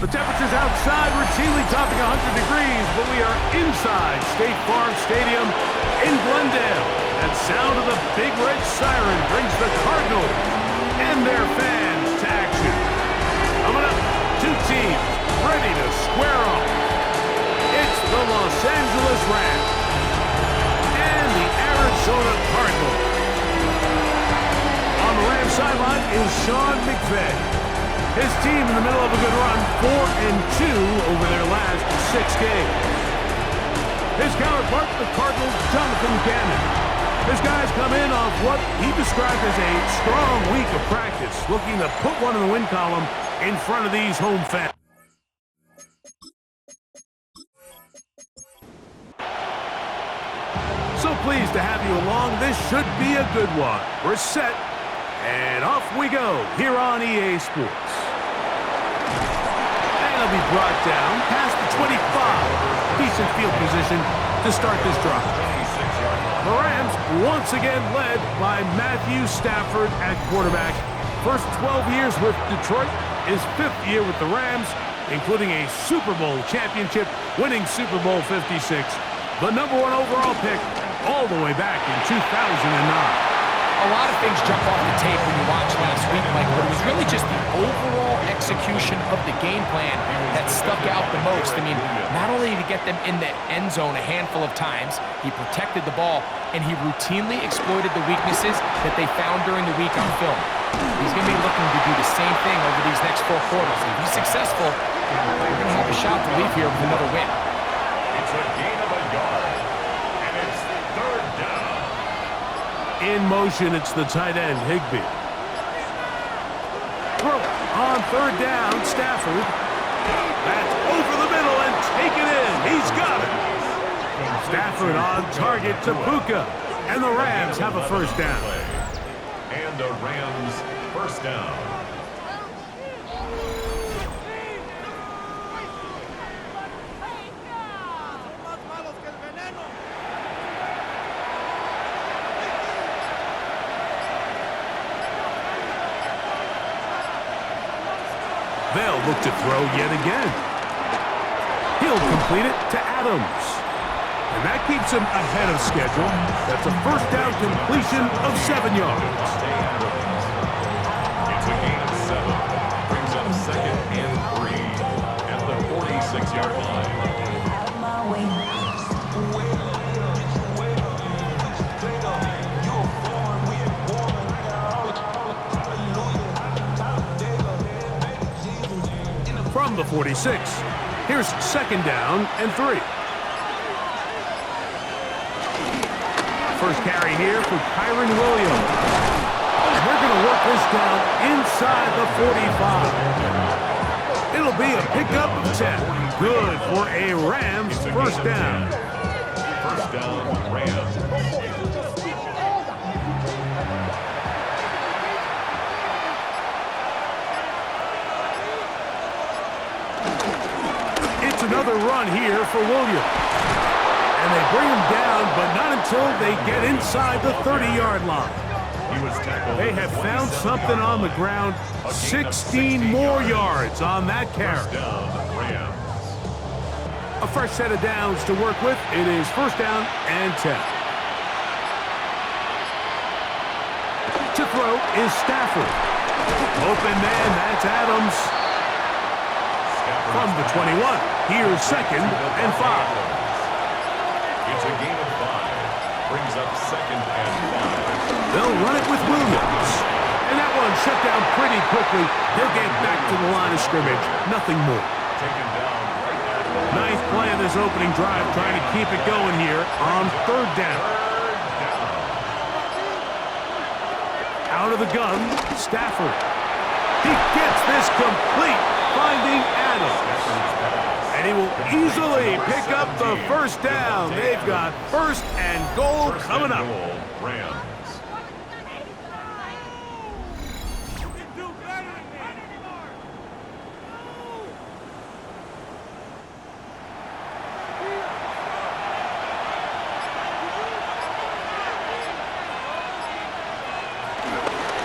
The temperatures outside routinely topping 100 degrees, but we are inside State Farm Stadium in Glendale. That sound of the big red siren brings the Cardinals and their fans to action. Coming up, two teams ready to square off. It's the Los Angeles Rams and the Arizona Cardinals. On the Rams sideline is Sean McVay. His team in the middle of a good run, 4-2 over their last 6 games. His counterpart, the Cardinals, Jonathan Gannon. His guys come in off what he described as a strong week of practice, looking to put one in the win column in front of these home fans. So pleased to have you along. This should be a good one. We're set, and off we go here on EA Sports. And it'll be brought down past the 25. Decent field position to start this drive. The Rams once again led by Matthew Stafford at quarterback. First 12 years with Detroit, his 5th year with the Rams, including a Super Bowl championship, winning Super Bowl 56. The #1 overall pick all the way back in 2009. A lot of things jump off the tape when you watch last week, Mike, but it was really just the overall execution of the game plan that stuck out the most. I mean, not only did he get them in the end zone a handful of times, he protected the ball, and he routinely exploited the weaknesses that they found during the week on film. He's going to be looking to do the same thing over these next 4 quarters. If he's successful, we're going to have a shot to leave here with another win. It's a gain of a yard, and it's 3rd down. In motion, it's the tight end, Higbee. Throw on 3rd down, Stafford. That's over the middle and taken in. He's got it. Stafford on target to Puka. And the Rams have a 1st down. And the Rams 1st down. They'll look to throw yet again. He'll complete it to Adams. And that keeps him ahead of schedule. That's a 1st down completion of 7 yards. It's a gain of 7. Brings up 2nd and 3 at the 46-yard line. From the 46, here's 2nd down and 3. First carry here for Kyron Williams. And they're going to work this down inside the 45. It'll be a pickup of 10. Good for a Rams 1st down. 1st down, Rams. Another run here for Williams. And they bring him down, but not until they get inside the 30-yard line. They have found something on the ground. 16 more yards on that carry. A fresh set of downs to work with. It is 1st down and 10. To throw is Stafford. Open man, that's Adams. From the 21, here's 2nd and 5. It's a gain of 5. Brings up 2nd and 5. They'll run it with Williams. And that one shut down pretty quickly. He'll get back to the line of scrimmage. Nothing more. Taken down right at 9th play of this opening drive, trying to keep it going here on 3rd down. Out of the gun, Stafford. He gets this complete, finding Adams. And he will easily pick up the 1st down. They've got 1st and goal coming up. Rams.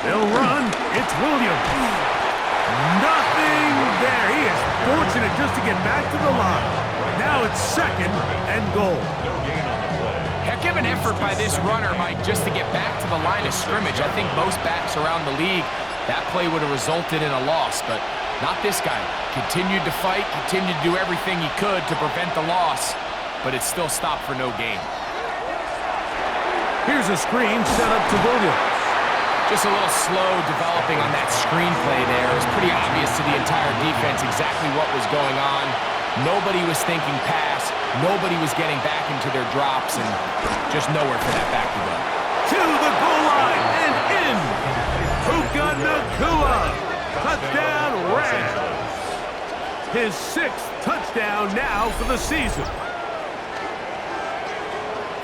They'll run. It's Williams. Nothing there. He is fortunate just to get back to the line. Now it's 2nd and goal. Heck of an effort by this runner, Mike, just to get back to the line of scrimmage. I think most backs around the league, that play would have resulted in a loss, but not this guy. Continued to fight, continued to do everything he could to prevent the loss, but it still stopped for no gain. Here's a screen set up to Williams. Just a little slow developing on that screenplay there. It was pretty obvious to the entire defense exactly what was going on. Nobody was thinking pass. Nobody was getting back into their drops, and just nowhere for that back to go. To the goal line and in. Puka Nacua. Touchdown, Rams. His 6th touchdown now for the season.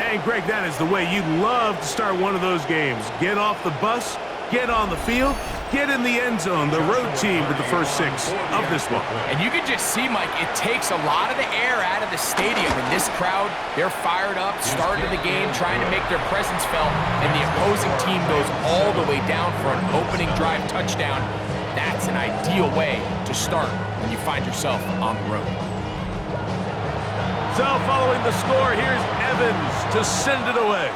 And, Greg, that is the way you love to start one of those games. Get off the bus, get on the field, get in the end zone. The road team with the first 6 of this one. And you can just see, Mike, it takes a lot of the air out of the stadium. And this crowd, they're fired up, starting the game, trying to make their presence felt. And the opposing team goes all the way down for an opening drive touchdown. That's an ideal way to start when you find yourself on the road. So following the score, here's Evans to send it away.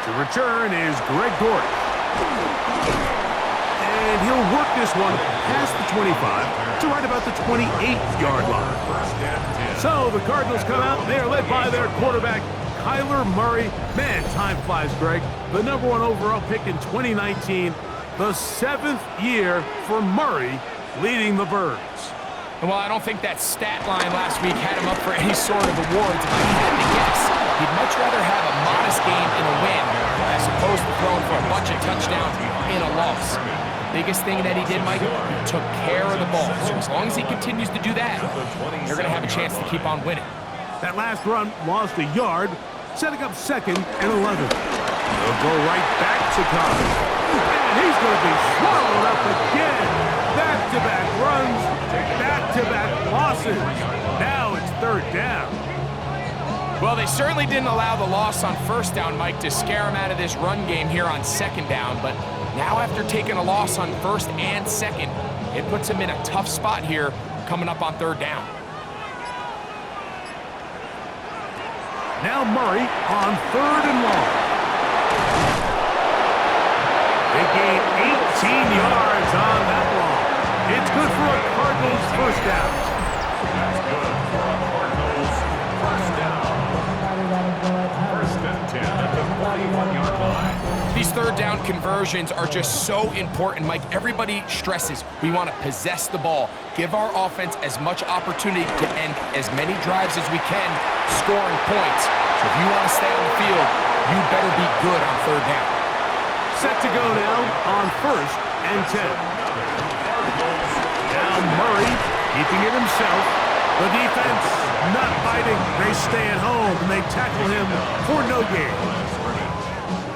To return is Greg Dortch. And he'll work this one past the 25 to right about the 28-yard line. So the Cardinals come out. They are led by their quarterback, Kyler Murray. Man, time flies, Greg. The #1 overall pick in 2019. The 7th year for Murray leading the Birds. And while I don't think that stat line last week had him up for any sort of awards, if I had to guess, he'd much rather have a modest game in a win as opposed to throwing for a bunch of touchdowns in a loss. The biggest thing that he did, Mike, he took care of the ball. So as long as he continues to do that, they're going to have a chance to keep on winning. That last run lost a yard, setting up 2nd and 11. They'll go right back to Cobb. And he's going to be swallowed up again. Back-to-back runs, back-to-back losses. Now it's 3rd down. Well, they certainly didn't allow the loss on 1st down, Mike, to scare him out of this run game here on 2nd down. But now after taking a loss on 1st and 2nd, it puts him in a tough spot here coming up on 3rd down. Now Murray on 3rd and long. They gain 18 yards on that long. It's good for a Cardinals 1st down. That's good for a Cardinals 1st down. 1st and 10 at the 41-yard line. These 3rd down conversions are just so important, Mike. Everybody stresses we want to possess the ball, give our offense as much opportunity to end as many drives as we can, scoring points. So if you want to stay on the field, you better be good on 3rd down. Set to go now on 1st and 10. Now Murray keeping it himself. The defense not biting. They stay at home and they tackle him for no gain.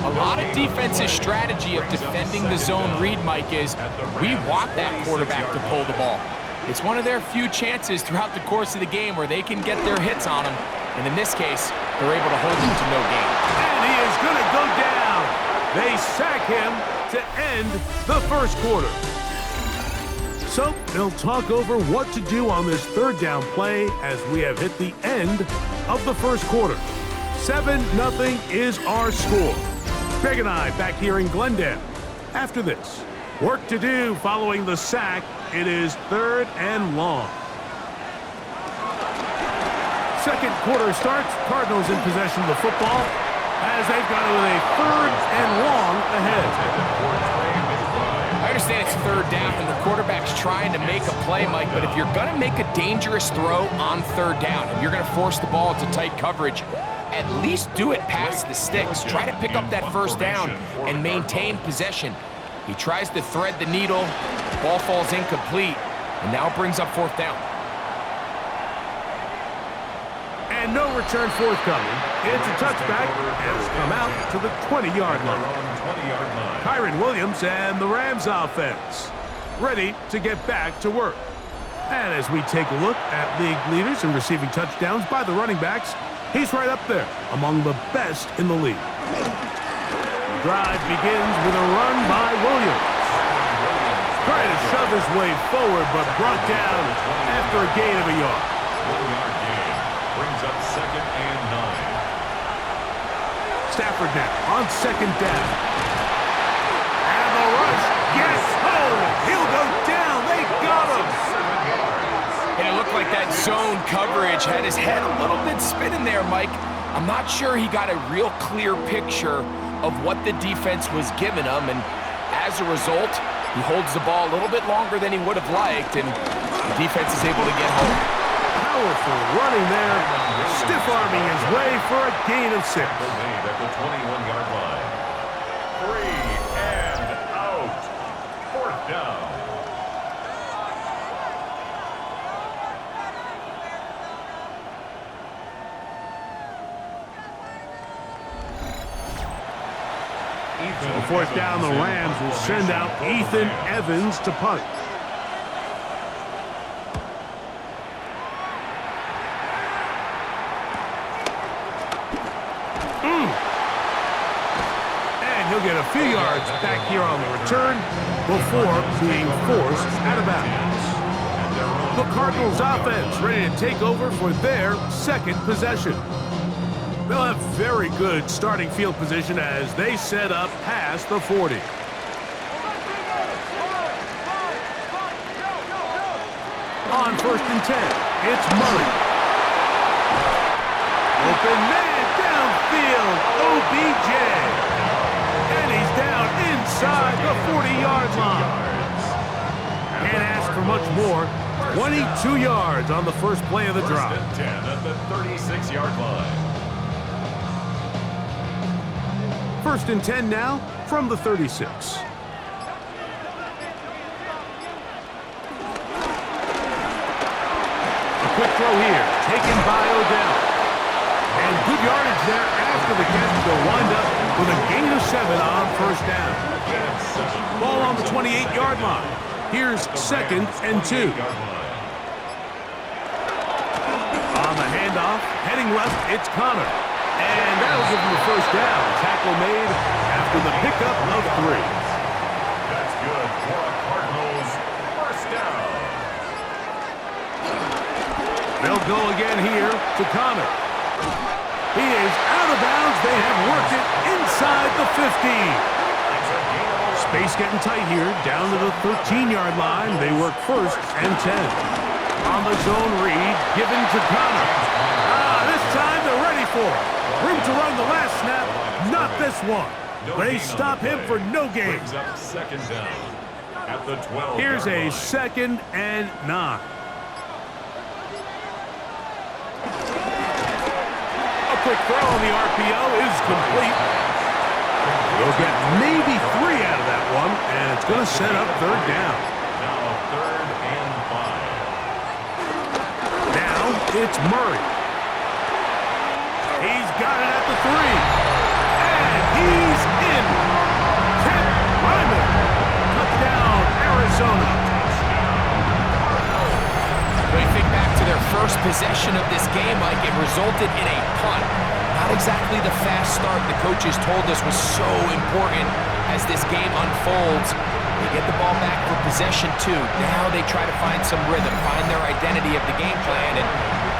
A lot of defensive strategy of defending the zone read, Mike, is we want that quarterback to pull the ball. It's one of their few chances throughout the course of the game where they can get their hits on him. And in this case, they're able to hold him to no gain. And he is going to go down. They sack him to end the 1st quarter. So they'll talk over what to do on this 3rd down play as we have hit the end of the 1st quarter. 7-0 is our score. Greg and I back here in Glendale. After this, work to do following the sack. It is 3rd and long. 2nd quarter starts. Cardinals in possession of the football as they've got it with a 3rd and long ahead. I understand it's 3rd down and the quarterback's trying to make a play, Mike, but if you're going to make a dangerous throw on 3rd down, if you're going to force the ball into tight coverage, at least do it past the sticks. Try to pick up that 1st down and maintain possession. He tries to thread the needle, ball falls incomplete, and now brings up 4th down. And no return forthcoming. It's a touchback and will come out to the 20-yard line. Kyren Williams and the Rams offense ready to get back to work. And as we take a look at league leaders in receiving touchdowns by the running backs, he's right up there among the best in the league. The drive begins with a run by Williams. Trying to shove his way forward, but brought down after a gain of a yard. 1-yard gain brings up 2nd and 9. Stafford now on 2nd down. And the rush. Yes! Oh! He'll go down. They got him. 7 yards. And it looked like that zone coverage had his head a little bit spinning there, Mike. I'm not sure he got a real clear picture of what the defense was giving him, and as a result, he holds the ball a little bit longer than he would have liked, and the defense is able to get home. Powerful running there. Stiff-arming his way for a gain of 6. Made at the 21-yard line. 3 and out. 4th down. On 4th down, the Rams will send out Ethan Evans to punt. And he'll get a few yards back here on the return before being forced out of bounds. The Cardinals offense ready to take over for their 2nd possession. They'll have very good starting field position as they set up past the 40. On 1st and 10, it's Murray. Open man downfield, OBJ. And he's down inside the 40-yard line. Can't ask for much more. 22 yards on the first play of the drive. 1st and 10 at the 36-yard line. 1st and 10 now from the 36. A quick throw here, taken by Odell. And good yardage there after the catch to wind up with a gain of 7 on 1st down. Ball on the 28-yard line. Here's 2nd and 2. On the handoff, heading left, it's Connor. And that'll give him the 1st down. Tackle made after the pickup of 3. That's good for a Cardinals 1st down. They'll go again here to Connor. He is out of bounds. They have worked it inside the 15. Space getting tight here. Down to the 13-yard line. They work 1st and 10. On the zone read, given to Connor. This time they're ready for it. Room to run the last snap, not this one. They stop him for no gain. Brings up 2nd down at the 12. Here's a 2nd and 9. A quick throw on the RPO is complete. They'll get maybe 3 out of that one, and it's going to set up 3rd down. Now 3rd and 5. Now it's Murray. He's got it at the 3. And he's in. Ted Ryman. Touchdown, Arizona. When you think back to their first possession of this game, Mike, it resulted in a punt. Not exactly the fast start the coaches told us was so important as this game unfolds. They get the ball back for possession 2. Now they try to find some rhythm, find their identity of the game plan, and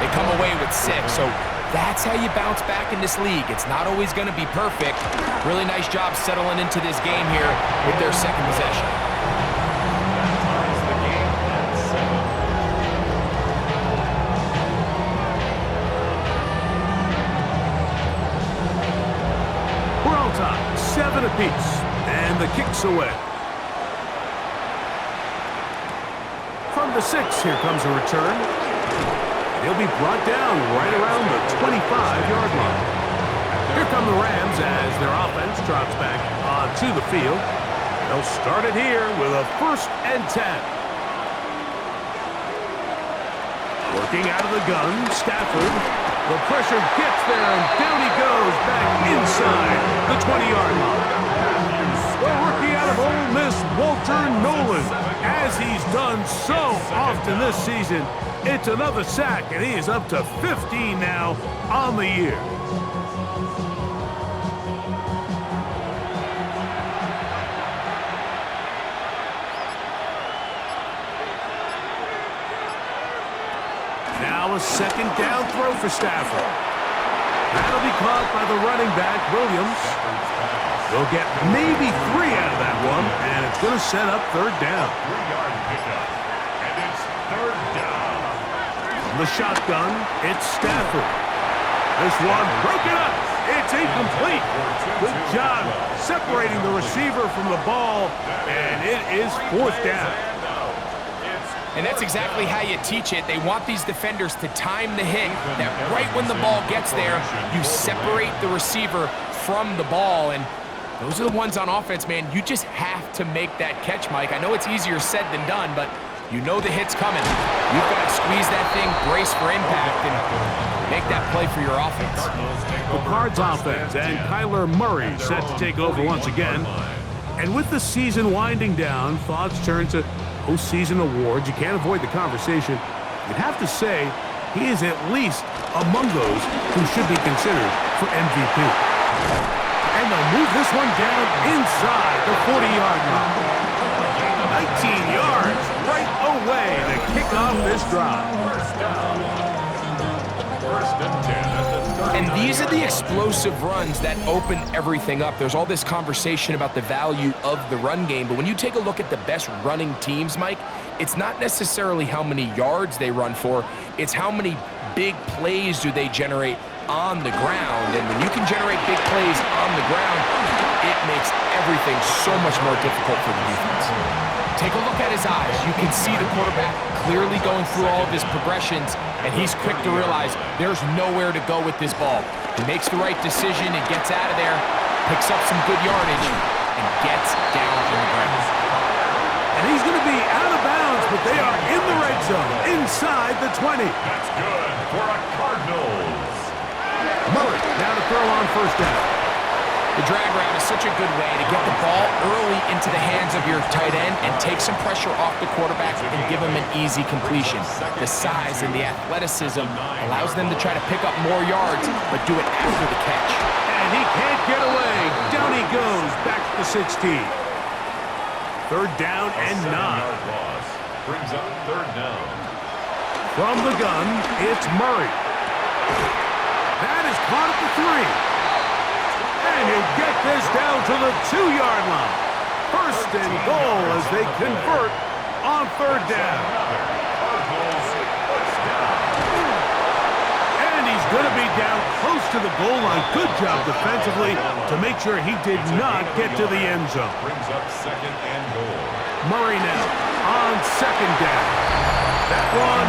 they come away with 6. So that's how you bounce back in this league. It's not always going to be perfect. Really nice job settling into this game here with their 2nd possession. That ties the game at 7. We're on top, 7 apiece, and the kick's away. From the 6, here comes a return. He'll be brought down right around the 25-yard line. Here come the Rams as their offense drops back onto the field. They'll start it here with a 1st and 10. Working out of the gun, Stafford. The pressure gets there, and down he goes back inside the 20-yard line. Well, rookie out of Ole Miss, Walter Nolan, as he's done so often this season. It's another sack, and he is up to 15 now on the year. Now a second down throw for Stafford. That'll be caught by the running back, Williams. They'll get maybe 3 out of that one, and it's going to set up third down. 3-yard pickup, and it's third down. From the shotgun, it's Stafford. This one broken up. It's incomplete. Good job separating the receiver from the ball, and it is fourth down. And that's exactly how you teach it. They want these defenders to time the hit, that right when the ball gets there, you separate the receiver from the ball. And those are the ones on offense, man. You just have to make that catch, Mike. I know it's easier said than done, but you know the hit's coming. You've got to squeeze that thing, brace for impact, and make that play for your offense. The Cards offense and Kyler Murray set to take over once again. And with the season winding down, thoughts turn to postseason awards. You can't avoid the conversation. You'd have to say he is at least among those who should be considered for MVP. And they'll move this one down inside the 40-yard line. 19 yards right away to kick off this drive. First and 10 at the 30. And these are the explosive runs that open everything up. There's all this conversation about the value of the run game, but when you take a look at the best running teams, Mike, it's not necessarily how many yards they run for, it's how many big plays do they generate on the ground. And when you can generate big plays on the ground, it makes everything so much more difficult for the defense. Take a look at his eyes. You can see the quarterback clearly going through all of his progressions, and he's quick to realize there's nowhere to go with this ball. He makes the right decision and gets out of there, picks up some good yardage, and gets down on the ground. And he's going to be out of bounds, but they are in the red zone, inside the 20. That's good for a Cardinals. Murray now to throw on first down. The drag route is such a good way to get the ball early into the hands of your tight end and take some pressure off the quarterback and give him an easy completion. The size and the athleticism allows them to try to pick up more yards, but do it after the catch. And he can't get away. Down he goes, back to the 16. Third down and 9. Loss brings up third down. From the gun, it's Murray. That is caught at the 3. And he'll get this down to the 2-yard line. First and goal as they convert on third down. And he's going to be down close to the goal line. Good job defensively to make sure he did not get to the end zone. Brings up second and goal. Murray now on second down. That one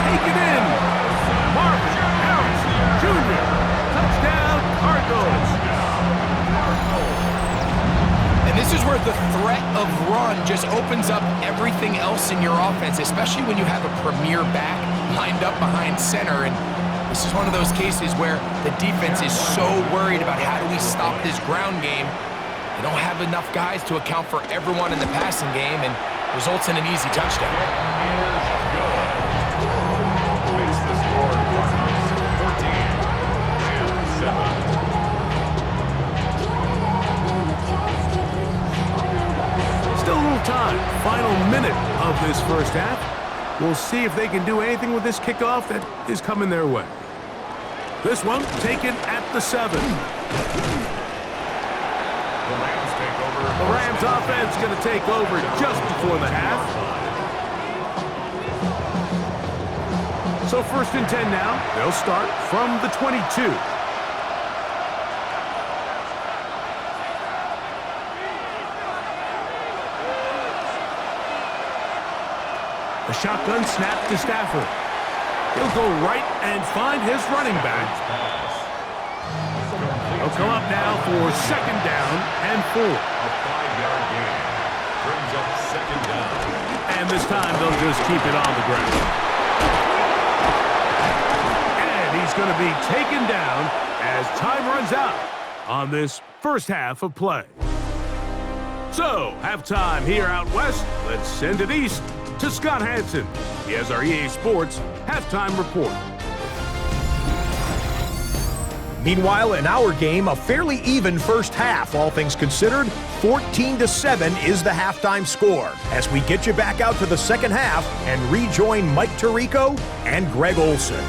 taken in. Marvin Harrison Jr. Touchdown Cardinals. And this is where the threat of run just opens up everything else in your offense, especially when you have a premier back lined up behind center. And this is one of those cases where the defense is so worried about how do we stop this ground game. They don't have enough guys to account for everyone in the passing game, and results in an easy touchdown. Makes the score 14-7. Still a little time. Final minute of this first half. We'll see if they can do anything with this kickoff that is coming their way. This one taken at the 7. The Rams take over. The Rams offense going to take over just before the half. So first and 10 now. They'll start from the 22. A shotgun snap to Stafford. He'll go right and find his running back. He'll come up now for second down and 4. A 5-yard gain brings up second down. And this time they'll just keep it on the ground. And he's going to be taken down as time runs out on this first half of play. So, halftime here out west. Let's send it east to Scott Hansen. He has our EA Sports halftime report. Meanwhile, in our game, a fairly even first half, all things considered. 14-7 is the halftime score as we get you back out to the second half and rejoin Mike Tirico and Greg Olson.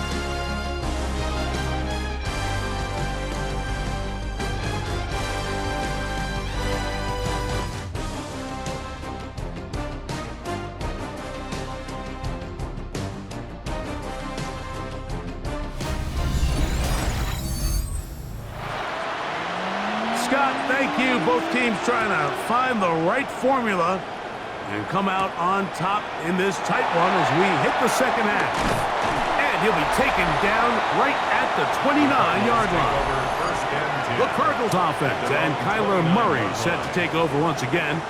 Scott, thank you. Both teams trying to find the right formula and come out on top in this tight one as we hit the second half. And he'll be taken down right at the 29-yard line. The Cardinals offense and Kyler Murray set to take over once again.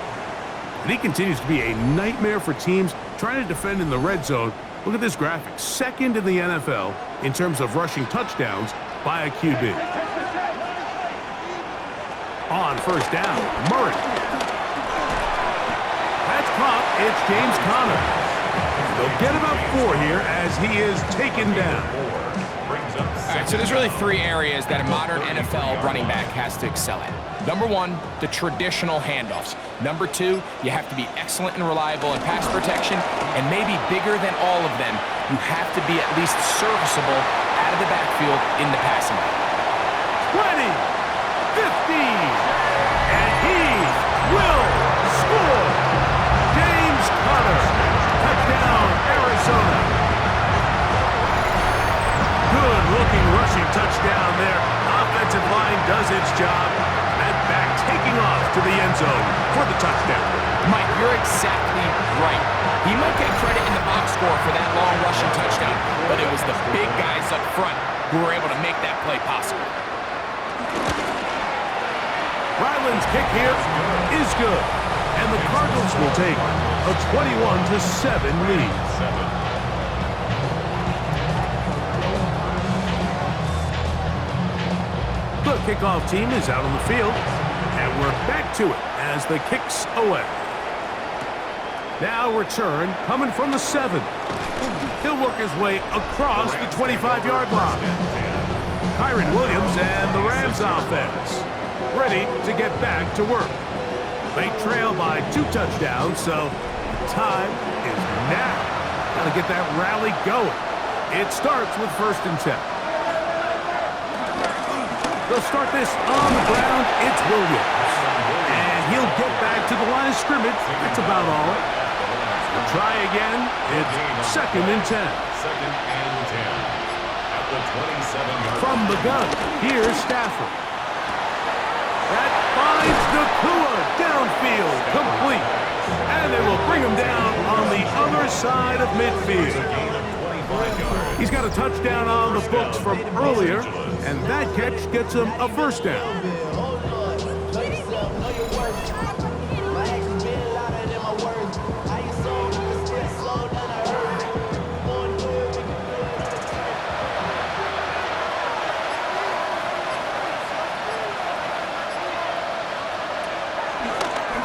And he continues to be a nightmare for teams trying to defend in the red zone. Look at this graphic. Second in the NFL in terms of rushing touchdowns by a QB. On first down, Murray. That's caught. It's James Conner. They'll get about 4 here as he is taken down. All right, so there's really 3 areas that a modern NFL running back has to excel at. Number 1, the traditional handoffs. Number 2, you have to be excellent and reliable in pass protection. And maybe bigger than all of them, you have to be at least serviceable out of the backfield in the passing game. 20. 15, and he will score. James Conner, touchdown, Arizona. Good-looking rushing touchdown there. Offensive line does its job, and back taking off to the end zone for the touchdown. Mike, you're exactly right. He might get credit in the box score for that long rushing touchdown, but it was the big guys up front who were able to make that play possible. Ryland's kick here is good, and the Cardinals will take a 21-7 lead. The kickoff team is out on the field, and we're back to it as the kick's away. Now return coming from the 7. He'll work his way across the 25-yard line. Kyron Williams and the Rams offense ready to get back to work. They trail by 2 touchdowns, so time is now. Got to get that rally going. It starts with 1st and 10. They'll start this on the ground. It's Williams. And he'll get back to the line of scrimmage. That's about all. We'll try again. It's 2nd and 10. 2nd and 10. At the 27-yard line. From the gun, here's Stafford. That finds Nakua downfield, complete. And they will bring him down on the other side of midfield. He's got a touchdown on the books from earlier, and that catch gets him a first down.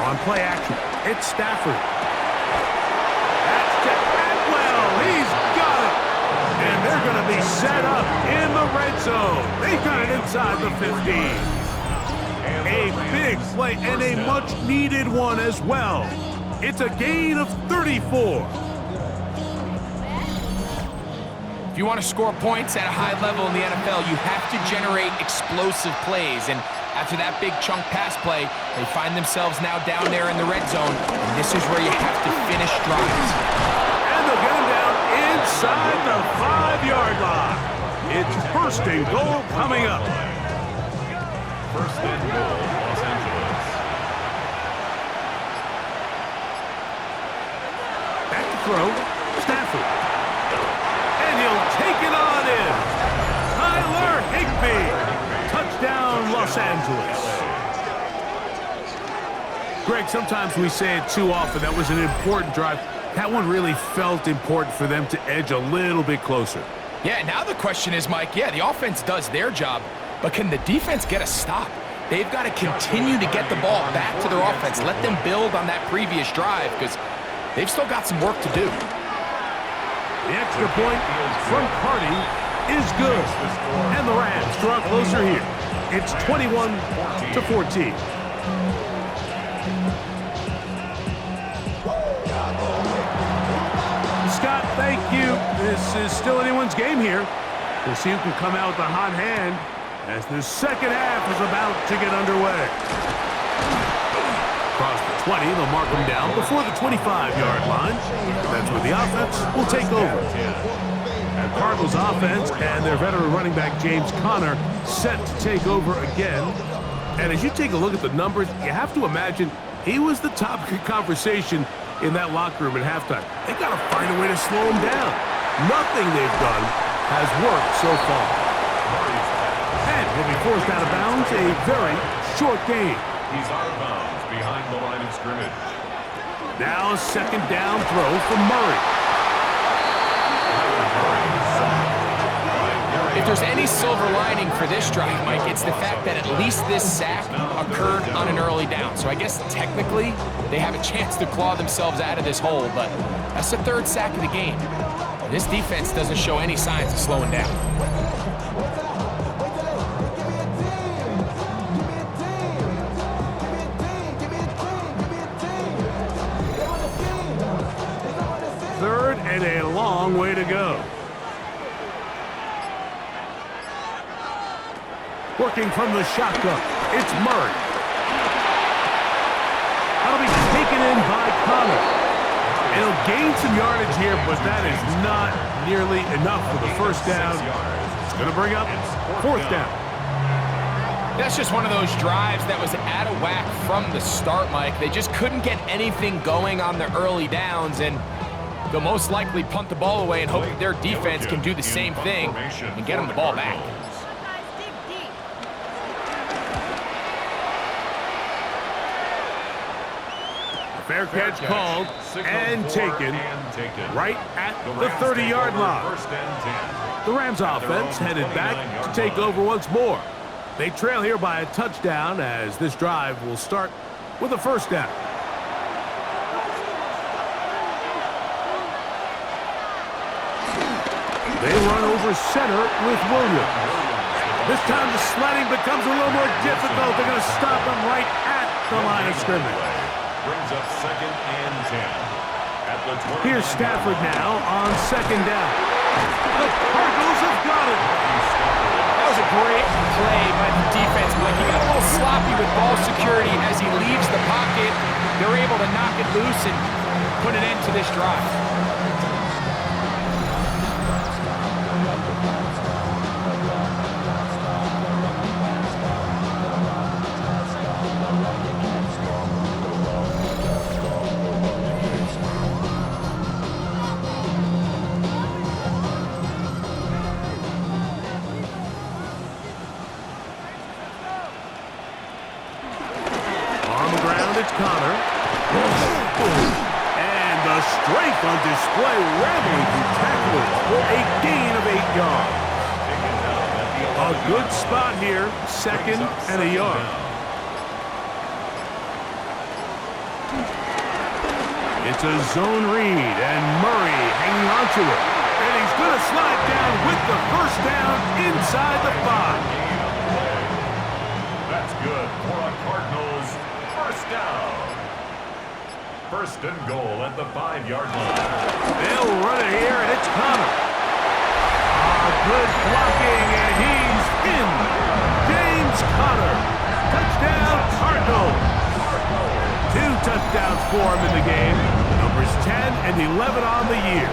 On play action, it's Stafford. That's to Atwell. He's got it. And they're going to be set up in the red zone. They've got it inside the 15. A big play and a much-needed one as well. It's a gain of 34. If you want to score points at a high level in the NFL, you have to generate explosive plays. And after that big chunk pass play, they find themselves now down there in the red zone, and this is where you have to finish drives. And they'll get him down inside the 5-yard line. It's 1st and goal coming up. 1st and goal, Los Angeles. Back to throw, Stafford. And he'll take it on in. Tyler Higbee. Touchdown, Los Angeles. Greg, sometimes we say it too often. That was an important drive. That one really felt important for them to edge a little bit closer. Yeah, now the question is, Mike, the offense does their job, but can the defense get a stop? They've got to continue to get the ball back to their offense. Let them build on that previous drive because they've still got some work to do. The extra point from Cardi is good. And the Rams draw closer here. It's 21-14. Scott, thank you. This is still anyone's game here. We'll see who can come out with a hot hand as the second half is about to get underway. Across the 20, they'll mark them down before the 25-yard line. That's where the offense will take over. And Cardinals offense and their veteran running back James Conner set to take over again. And as you take a look at the numbers, you have to imagine he was the topic of conversation in that locker room at halftime. They've got to find a way to slow him down. Nothing they've done has worked so far. And he'll be forced out of bounds, a very short game. He's out of bounds behind the line of scrimmage. Now a second down throw from Murray. If there's any silver lining for this drive, Mike, it's the fact that at least this sack occurred on an early down. So I guess technically they have a chance to claw themselves out of this hole, but that's the third sack of the game. And this defense doesn't show any signs of slowing down. Third and a long way to go. Working from the shotgun, it's Murray. That'll be taken in by Conner. It'll gain some yardage here, but that is not nearly enough for the first down. It's going to bring up fourth down. That's just one of those drives that was out of whack from the start, Mike. They just couldn't get anything going on the early downs, and they'll most likely punt the ball away and hope that their defense can do the same thing and get them the ball back. Fair catch called and taken right at the 30-yard line. The Rams offense headed back to take over once more. They trail here by a touchdown as this drive will start with a first down. They run over center with Williams. This time the sledding becomes a little more difficult. They're going to stop him right at the line of scrimmage. Brings up second and 10. At the 29. Here's Stafford now on second down. The Cardinals have got it. That was a great play by the defense, Blake. He got a little sloppy with ball security as he leaves the pocket. They're able to knock it loose and put an end to this drive. Conner. And the strength on display, rattling through tacklers for a gain of 8 yards. A good spot here, second and a yard. It's a zone read, and Murray hanging on to it. And he's going to slide down with the first down inside the 5. That's good for a Cardinals first down. First and goal at the 5-yard line. They'll run it here, and it's Conner. Good blocking, and he's in. James Conner. Touchdown, Cardinals. 2 touchdowns for him in the game. Numbers 10 and 11 on the year.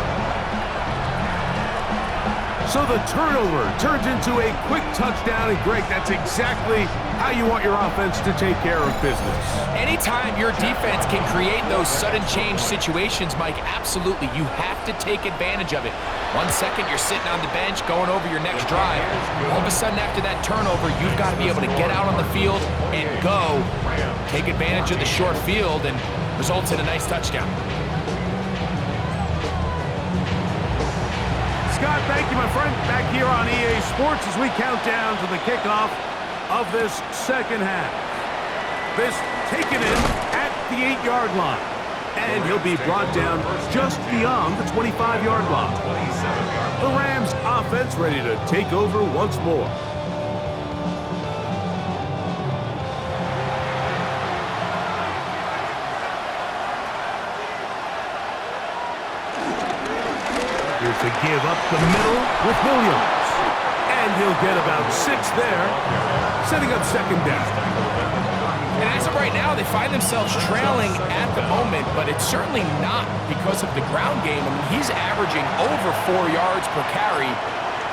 So the turnover turns into a quick touchdown, and Greg, that's exactly how you want your offense to take care of business. Anytime your defense can create those sudden change situations, Mike, absolutely, you have to take advantage of it. 1 second, you're sitting on the bench, going over your next drive. All of a sudden, after that turnover, you've got to be able to get out on the field and go. Take advantage of the short field, and results in a nice touchdown. Scott, thank you, my friend. Back here on EA Sports as we count down to the kickoff of this second half. This taken in at the 8-yard line. and he'll be brought down just beyond the 25-yard line. The Rams offense ready to take over once more. Here's to give up the middle with Williams. And he'll get about 6 there, setting up second down. And as of right now, they find themselves trailing at the moment, but it's certainly not because of the ground game. I mean, he's averaging over 4 yards per carry.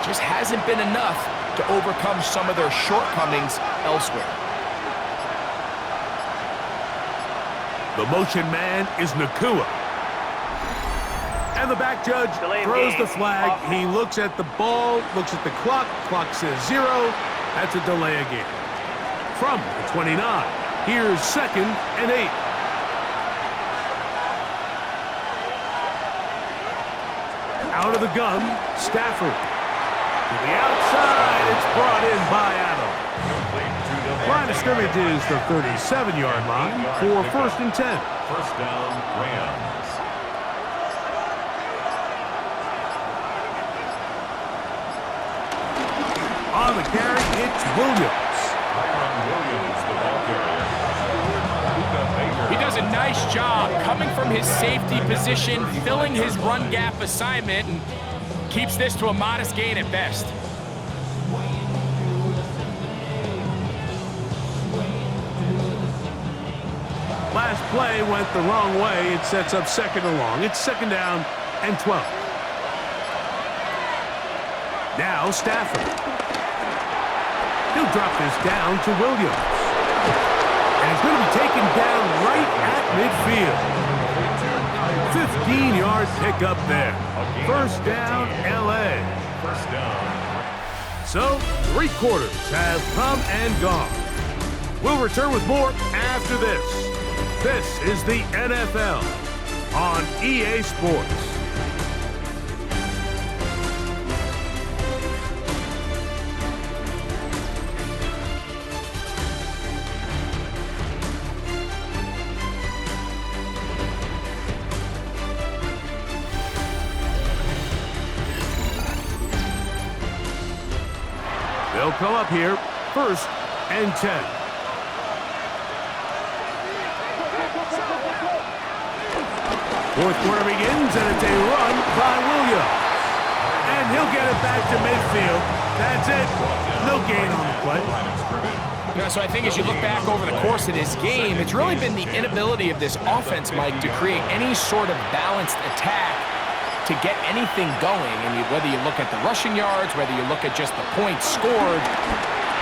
Just hasn't been enough to overcome some of their shortcomings elsewhere. The motion man is Nakua. And the back judge throws the flag. He looks at the ball, looks at the clock. Clock says 0. That's a delay again. From the 29, here's 2nd and 8. Out of the gun, Stafford. To the outside, it's brought in by Adam. Line of scrimmage is the 37-yard line for 1st and 10. First down, Rams. On the carry, it's Williams. The ball carrier. He does a nice job coming from his safety position, filling his run gap assignment, and keeps this to a modest gain at best. Last play went the wrong way. It sets up 2nd and long. It's 2nd down and 12. Now Stafford. He'll drop this down to Williams. And it's going to be taken down right at midfield. 15-yard pickup there. 1st down, L.A. First down. So, 3 quarters have come and gone. We'll return with more after this. This is the NFL on EA Sports. They'll come up here, 1st and 10. Fourth quarter begins, and it's a run by Williams. And he'll get it back to midfield. That's it. No gain on the play. You know, so I think as you look back over the course of this game, it's really been the inability of this offense, Mike, to create any sort of balanced attack to get anything going. And whether you look at the rushing yards, whether you look at just the points scored,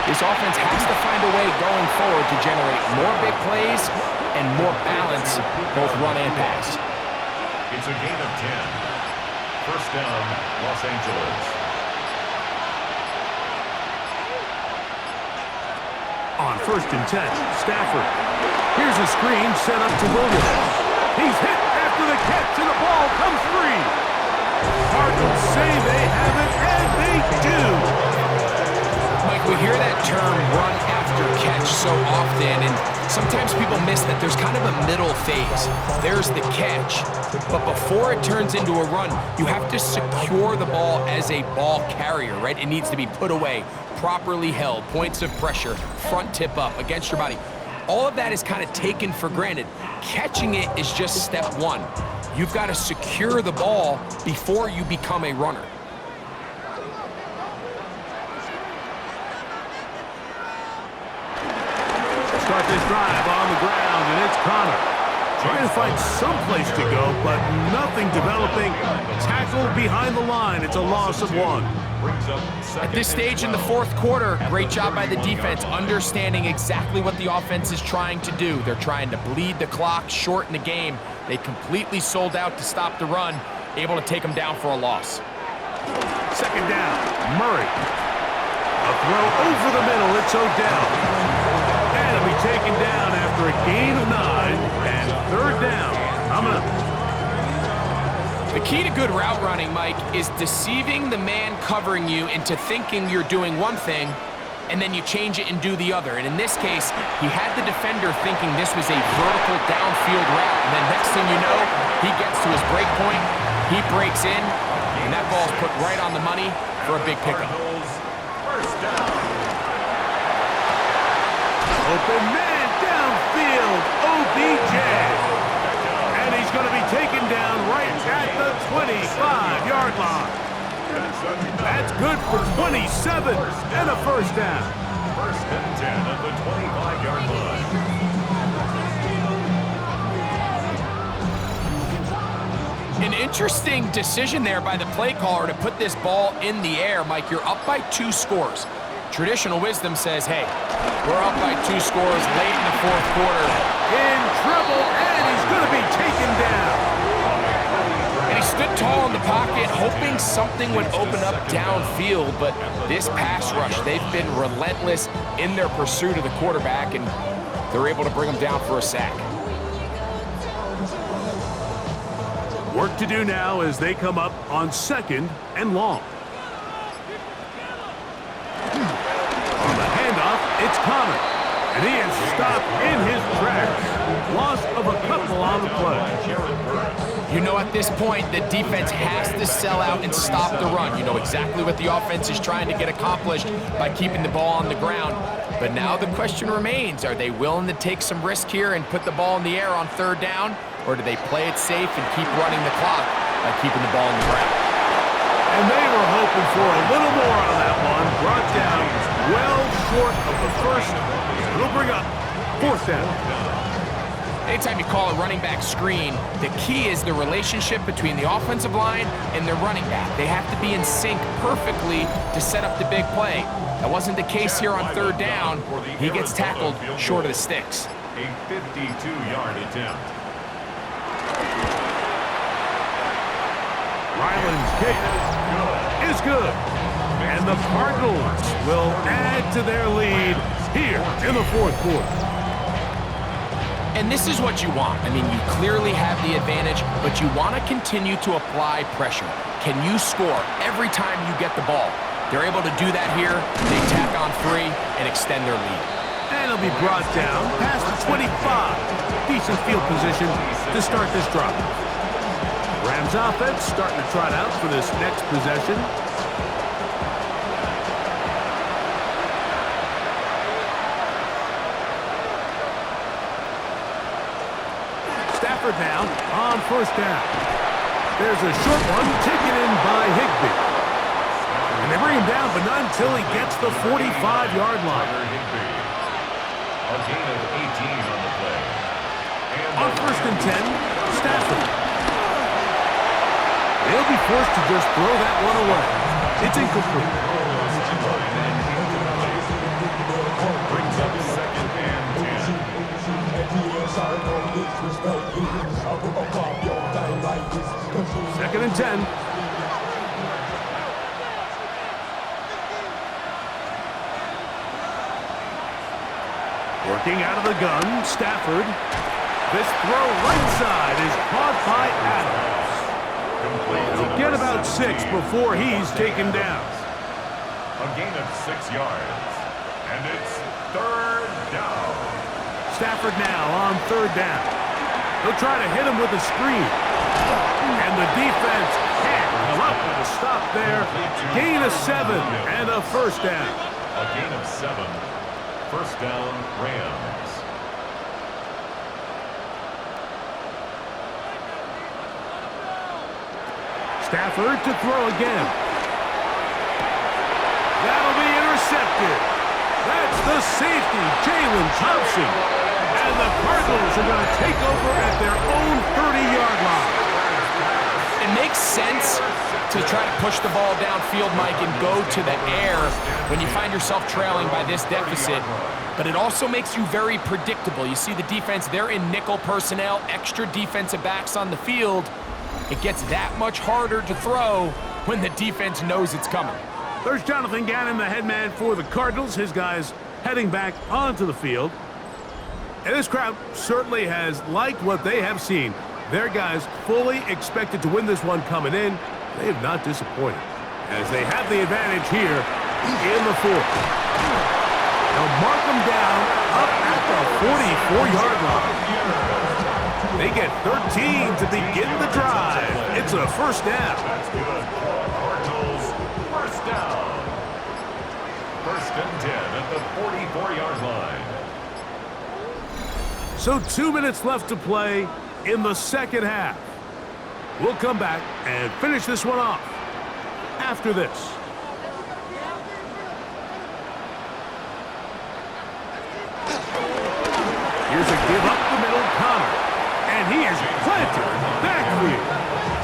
this offense has to find a way going forward to generate more big plays and more balance, both run and pass. It's a gain of 10. First down, Los Angeles. On 1st and 10, Stafford. Here's a screen set up to Williams. He's hit after the catch, and the ball comes free. Cardinals say they have it, and they do. Mike, we hear that term run after catch so often, and sometimes people miss that there's kind of a middle phase. There's the catch, but before it turns into a run, you have to secure the ball as a ball carrier, right? It needs to be put away, properly held, points of pressure, front tip up against your body. All of that is kind of taken for granted. Catching it is just step one. You've got to secure the ball before you become a runner. Start this drive on the ground, and it's Connor. Trying to find some place to go, but nothing developing. Tackled behind the line. It's a loss of 1. At this stage in the fourth quarter, great job by the defense, understanding exactly what the offense is trying to do. They're trying to bleed the clock, shorten the game. They completely sold out to stop the run, able to take them down for a loss. 2nd down, Murray. A throw over the middle, it's Odell. And it'll be taken down after a gain of 9, and 3rd down. Coming up. The key to good route running, Mike, is deceiving the man covering you into thinking you're doing one thing and then you change it and do the other. And in this case, he had the defender thinking this was a vertical downfield route. And then next thing you know, he gets to his break point, he breaks in, and that ball's put right on the money for a big pickup. First down. Open man downfield, OBJ. And he's going to be taken down right at the 25-yard line. That's good for 27 and a first down. First and 10 at the 25-yard line. An interesting decision there by the play caller to put this ball in the air. Mike, you're up by 2 scores. Traditional wisdom says, hey, we're up by 2 scores late in the fourth quarter. In trouble, and he's going to be taken down. And he stood tall in the pocket, hoping something would open up downfield, but this pass rush, they've been relentless in their pursuit of the quarterback, and they're able to bring him down for a sack. Work to do now as they come up on 2nd and long. On the handoff, it's Connor, and he is stopped in his tracks. Loss of a couple on the play. You know, at this point, the defense has to sell out and stop the run. You know exactly what the offense is trying to get accomplished by keeping the ball on the ground. But now the question remains, are they willing to take some risk here and put the ball in the air on 3rd down? Or do they play it safe and keep running the clock by keeping the ball on the ground? And they were hoping for a little more on that one. Brought down well short of the first. It'll bring up 4th down. Anytime you call a running back screen, the key is the relationship between the offensive line and their running back. They have to be in sync perfectly to set up the big play. That wasn't the case here on 3rd down. He gets tackled short of the sticks. A 52-yard attempt. Ryland's kick is good. And the Cardinals will add to their lead here in the 4th quarter. And this is what you want. I mean, you clearly have the advantage, but you want to continue to apply pressure. Can you score every time you get the ball? They're able to do that here. They tack on 3 and extend their lead. And it'll be brought down past the 25. Decent field position to start this drive. Rams offense starting to trot out for this next possession. Stafford now on 1st down. There's a short one taken in by Higbee. And they bring him down, but not until he gets the 45-yard line. A gain of 18 on the play. On 1st and 10, Stafford. They'll be forced to just throw that one away. It's incomplete. Brings up 2nd and 10. 2nd and 10. Working out of the gun, Stafford. This throw right side is caught by Adams. He'll get about 6 before he's taken down. A gain of 6 yards. And it's 3rd down. Stafford now on 3rd down. He'll try to hit him with a screen. And the defense can't come up with a stop there. Gain of 7 and a 1st down. A gain of 7. 1st down, Rams. Stafford to throw again. That'll be intercepted. That's the safety, Jalen Thompson. And the Cardinals are going to take over at their own 30-yard line. It makes sense to try to push the ball downfield, Mike, and go to the air when you find yourself trailing by this deficit. But it also makes you very predictable. You see the defense, they're in nickel personnel, extra defensive backs on the field. It gets that much harder to throw when the defense knows it's coming. There's Jonathan Gannon, the head man for the Cardinals. His guys heading back onto the field. And this crowd certainly has liked what they have seen. Their guys fully expected to win this one coming in. They have not disappointed as they have the advantage here in the 4th. 4-yard line. They get 13 to begin the drive. It's a first down. That's good. Cardinals, first down. First and 10 at the 44-yard line. So 2 minutes left to play in the second half. We'll come back and finish this one off after this. Here's a give up the middle, Connor. And he is planted in the backfield.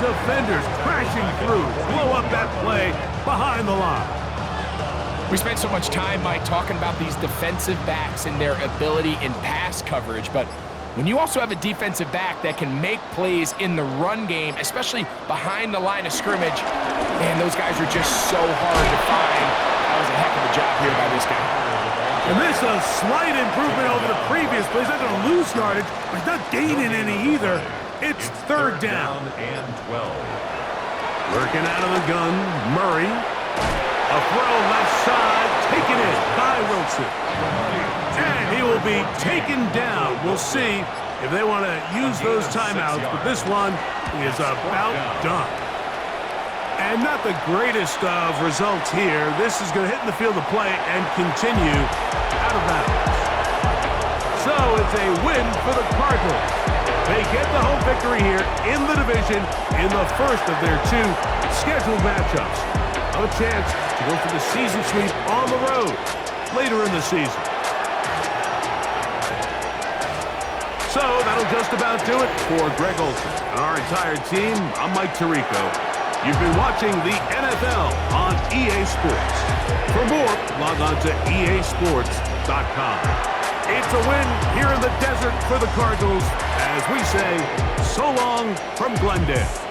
Defenders crashing through, blow up that play behind the line. We spent so much time, Mike, talking about these defensive backs and their ability in pass coverage, but when you also have a defensive back that can make plays in the run game, especially behind the line of scrimmage, man, those guys are just so hard to find. That was a heck of a job here by this guy. And this is a slight improvement over the previous play. He's not going to lose yardage, but he's not gaining any either. It's third down. And 12. Working out of the gun, Murray. A throw left side, taken in by Wilson. And he will be taken down. We'll see if they want to use those timeouts, but this one is about done. And not the greatest of results here. This is going to hit in the field of play and continue out of bounds. So it's a win for the Cardinals. They get the home victory here in the division in the first of their 2 scheduled matchups. A chance to go for the season sweep on the road later in the season. So that'll just about do it for Greg Olsen and our entire team. I'm Mike Tirico. You've been watching the NFL on EA Sports. For more, log on to easports.com. It's a win here in the desert for the Cardinals as we say so long from Glendale.